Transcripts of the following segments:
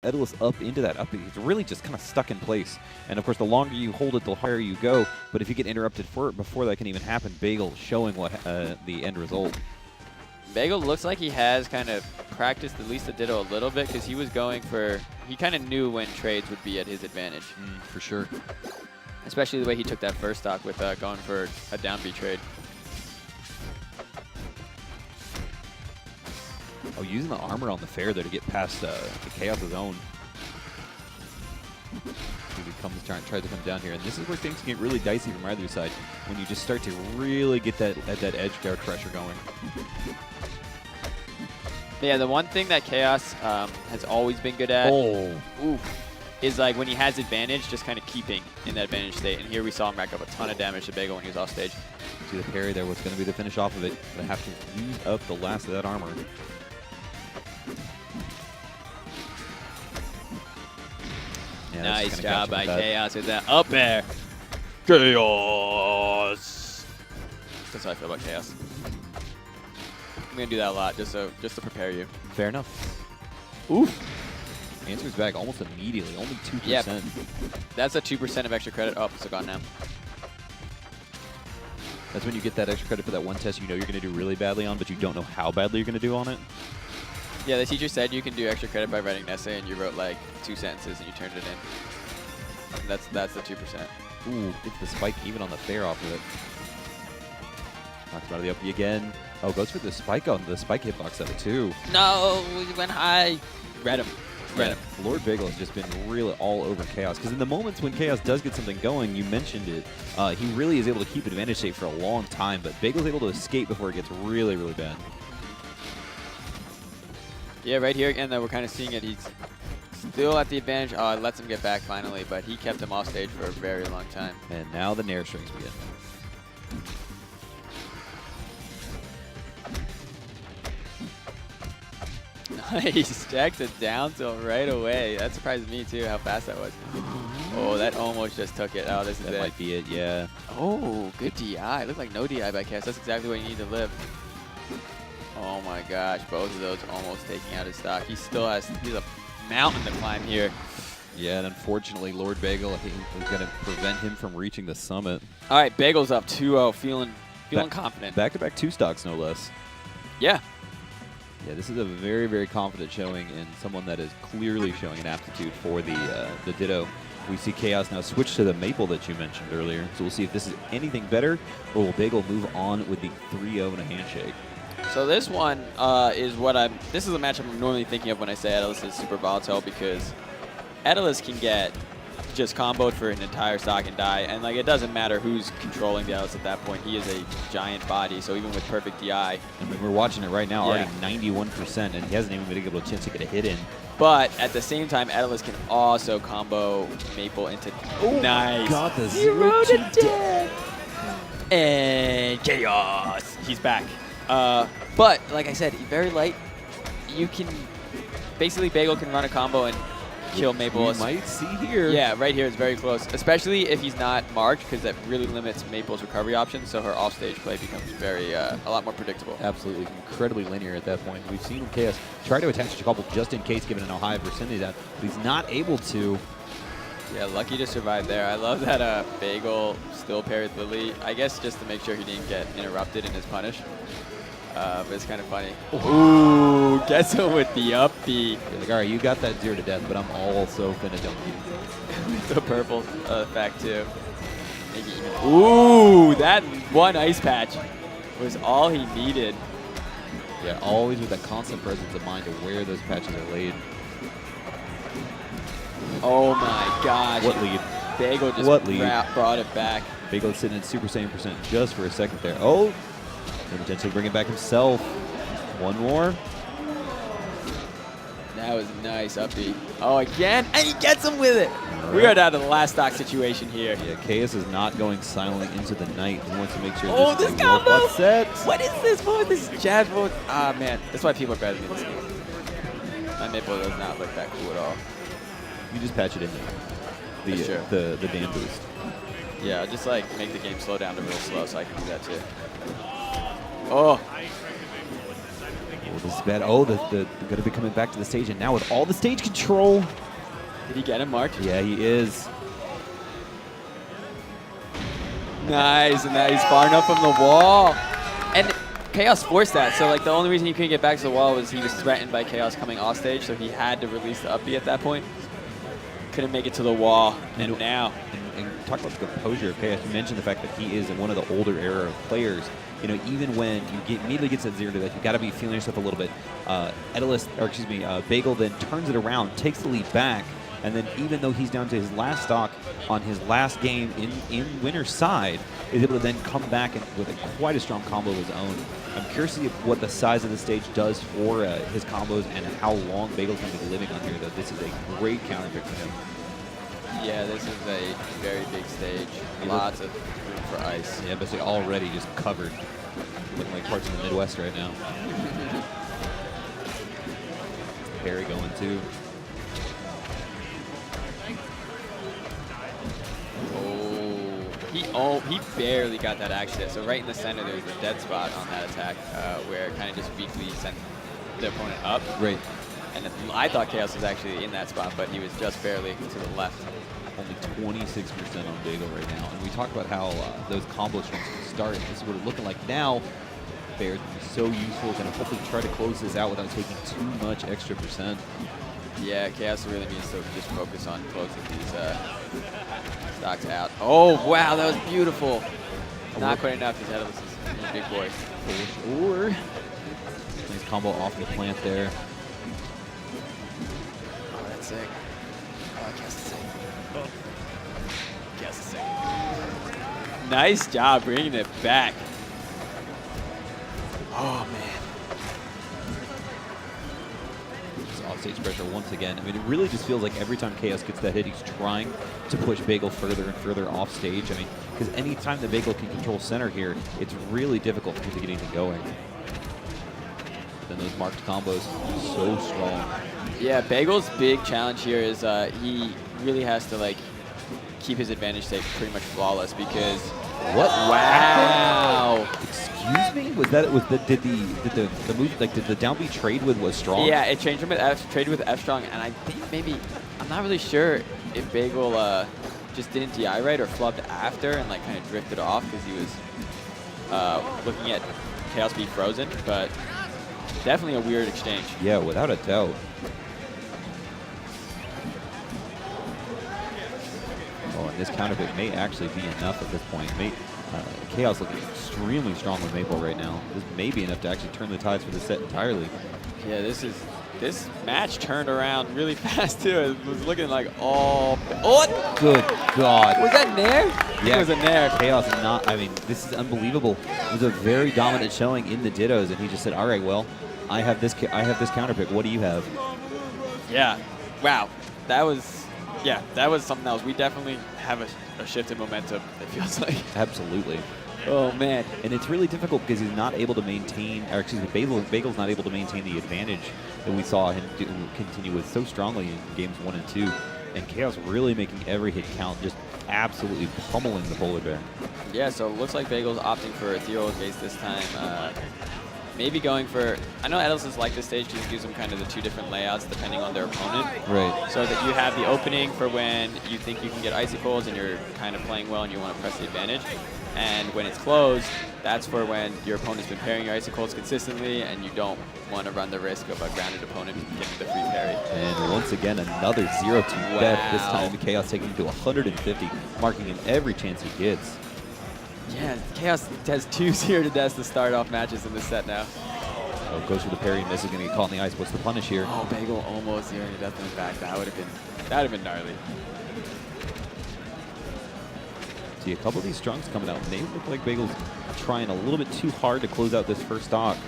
Etalus up into that up. It's really just kind of stuck in place. And of course, the longer you hold it, the higher you go. But if you get interrupted for it before that can even happen, Bagel showing what the end result. Bagel looks like he has kind of practiced at least the Ditto a little bit because he was going for, he kind of knew when trades would be at his advantage. For sure. Especially the way he took that first stock with going for a down B trade. Oh, using the armor on the fair there to get past the Kaos' own. He tries to come down here, and this is where things can get really dicey from either side when you just start to really get that edge guard pressure going. Yeah, the one thing that Kaos has always been good at is like when he has advantage, just kind of keeping in that advantage state. And here we saw him rack up a ton of damage to Bagel when he was off stage. See the parry there was going to be the finish off of it. They have to use up the last of that armor. Yeah, nice job by Kaos with that up air. Kaos! That's how I feel about Kaos. I'm going to do that a lot just to prepare you. Fair enough. Oof. Answers back almost immediately, only 2%. Yep. That's a 2% of extra credit. Oh, it's gone now. That's when you get that extra credit for that one test you know you're going to do really badly on, but you don't know how badly you're going to do on it. Yeah, the teacher said you can do extra credit by writing an essay, and you wrote like 2 sentences and you turned it in. That's the 2%. Ooh, it's the spike even on the fair off of it. Knocks him out of the up again. Oh, goes for the spike on the spike hitbox of it too. No, he went high. Read him. Read him. LordBagel has just been really all over Kaos, because in the moments when Kaos does get something going, you mentioned it, he really is able to keep advantage state for a long time, but Bagel's able to escape before it gets really, really bad. Yeah, right here again, though, we're kind of seeing it. He's still at the advantage. Oh, it lets him get back finally, but he kept him off stage for a very long time. And now the Nair strings begin. Nice. Jacked it down till right away. That surprised me, too, how fast that was. Oh, that almost just took it. Oh, this is it. That might be it, yeah. Oh, good DI. It looked like no DI by Kaos. That's exactly what you need to live. Oh my gosh, both of those almost taking out his stock. He still has, he's a mountain to climb here. Yeah, and unfortunately, LordBagel is going to prevent him from reaching the summit. All right, Bagel's up 2-0, feeling confident. Back-to-back 2 stocks, no less. Yeah. Yeah, this is a very, very confident showing and someone that is clearly showing an aptitude for the Ditto. We see Kaos now switch to the Maypul that you mentioned earlier. So we'll see if this is anything better, or will Bagel move on with the 3-0 and a handshake. So this one is what this is a matchup I'm normally thinking of when I say Etalus is super volatile, because Etalus can get just comboed for an entire stock and die, and like it doesn't matter who's controlling the Etalus at that point. He is a giant body, so even with perfect DI. I mean, we're watching it right now, already 91%, and he hasn't even been able to chance to get a hit in. But at the same time, Etalus can also combo Maypul into nice. God, the 0 to 10. And Kaos. He's back. But like I said, very light. You can basically Bagel can run a combo and kill Maypul. You might see here. Yeah, right here is very close, especially if he's not marked, because that really limits Maypul's recovery options. So her offstage play becomes very a lot more predictable. Absolutely, incredibly linear at that point. We've seen Kaos try to attach a couple just in case, given how high a percentage that, but he's not able to. Yeah, lucky to survive there. I love that Bagel still parried Lily. I guess just to make sure he didn't get interrupted in his punish. But it's kind of funny. Ooh, gets him with the up B. Like, all right, you got that 0 to death, but I'm also finna dunk you. The purple effect, too. Ooh, that one ice patch was all he needed. Yeah, always with that constant presence of mind to where those patches are laid. Oh my gosh. What lead? Bagel just brought it back. Bagel sitting at super saiyan percent just for a second there. Oh, and potentially bring it back himself. One more. That was nice, up B. Oh, again, and he gets him with it. Right. We are down to the last stock situation here. Yeah, Kaos is not going silently into the night. He wants to make sure this is combo! a set. What is this move? This is jazz move. Ah, man. That's why people are better than me in this game. My Maypul does not look that cool at all. You just patch it in there. The Dan boost. Yeah, just like make the game slow down to real slow so I can do that too. Oh. This is bad. Oh, they're going to be coming back to the stage, and now with all the stage control. Did he get him marked? Yeah, he is. Nice, and now he's far enough from the wall. And Kaos forced that, so like the only reason he couldn't get back to the wall was he was threatened by Kaos coming off stage, so he had to release the up B at that point. Couldn't make it to the wall, and now. And talk about the composure of Kaos. You mentioned the fact that he is one of the older era of players. You know, even when you immediately get to 0 to that, you got to be feeling yourself a little bit. Etalus, or excuse me, Bagel then turns it around, takes the lead back, and then even though he's down to his last stock on his last game in winner's side, is able to then come back and with quite a strong combo of his own. I'm curious to see what the size of the stage does for his combos and how long Bagel's going to be living on here, though. This is a great counter pick for him. Yeah, this is a very big stage. Lots of room for ice. Yeah, but they're already just covered. Looking like parts of the Midwest right now. Perry going too. He barely got that action. So right in the center, there's a dead spot on that attack where it kind of just weakly sent the opponent up. Right. And I thought Kaos was actually in that spot, but he was just barely to the left. Only 26% on Bagel right now. And we talked about how those combo strings start. This is what it's looking like now. Bears will be so useful. Going to hopefully try to close this out without taking too much extra percent. Yeah, Kaos really needs to just focus on closing these stocks out. Oh, wow, that was beautiful. Not quite enough. His Etalus is a big boy. For sure. Nice combo off the plant there. Oh, that's sick. Oh, Kaos is sick. Oh. Kaos is sick. Nice job bringing it back. Oh, man. Offstage pressure once again. I mean, it really just feels like every time Kaos gets that hit, he's trying to push Bagel further and further off stage. I mean, because any time the Bagel can control center here, it's really difficult for him to get anything going. Then those marked combos, so strong. Yeah, Bagel's big challenge here is he really has to like keep his advantage state pretty much flawless because what? Wow! Excuse me? Did the move did the down B trade with was strong? Yeah, it changed from traded with F strong, and I think maybe I'm not really sure if Bagel just didn't DI right or flubbed after and like kind of drifted off because he was looking at Kaos be frozen, but definitely a weird exchange. Yeah, without a doubt. Oh, and this counter pick may actually be enough at this point. Kaos looking extremely strong with Maypul right now. This may be enough to actually turn the tides for the set entirely. Yeah, this match turned around really fast too. It was looking like all. Oh, good God! Was that Nair? Yeah, it was a Nair. Kaos not. I mean, this is unbelievable. It was a very dominant showing in the Dittos, and he just said, "All right, well, I have this counter pick. What do you have?" Yeah. Wow. That was something else. We definitely have a shift in momentum, it feels like. Absolutely. Oh, man. And it's really difficult because he's not able to maintain, or excuse me, Bagel's not able to maintain the advantage that we saw him continue with so strongly in games 1 and 2. And Kaos really making every hit count, just absolutely pummeling the polar bear. Yeah, so it looks like Bagel's opting for ethereal gaze this time. Maybe going for, I know Etalus like this stage because it gives them kind of the two different layouts depending on their opponent. Right. So that you have the opening for when you think you can get icicles and you're kind of playing well and you want to press the advantage. And when it's closed, that's for when your opponent's been parrying your icicles consistently and you don't want to run the risk of a grounded opponent getting the free parry. And once again, another 0-2 bet. This time Kaos taking him to 150, marking him every chance he gets. Yeah, Kaos has 2 0 deaths to start off matches in this set now. Oh, goes for the parry and misses, going to get caught in the ice. What's the punish here? Oh, Bagel almost 0 death in the back. That would have been gnarly. See, a couple of these strungs coming out. They look like Bagel's trying a little bit too hard to close out this first stock.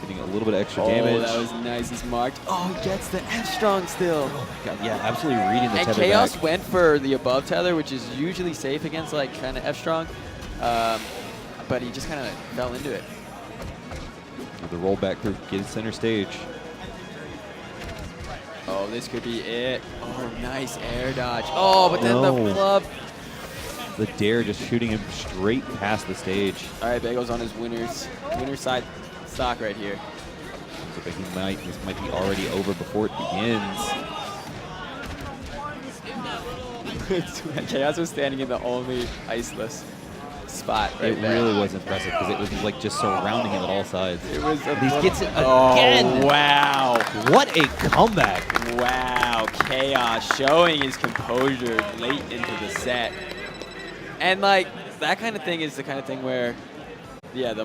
Getting a little bit of extra damage. Oh, that was nice. He's marked. Oh, he gets the F strong still. Oh my God, yeah, absolutely reading the tether And Kaos back. went for the above tether, which is usually safe against like kind of F strong, but he just kind of fell into it. The roll back through, get center stage. Oh, this could be it. Oh, nice air dodge. Oh, but then the flub. The dare just shooting him straight past the stage. All right, Bagel's on his winner's side stock right here. it, but this might be already over before it begins. Kaos was standing in the only iceless spot right It there. really was impressive because it was like just surrounding him at all sides. It was a He gets it again. Oh, wow. What a comeback. Wow. Kaos showing his composure late into the set. And, like, that kind of thing is the kind of thing where, yeah, the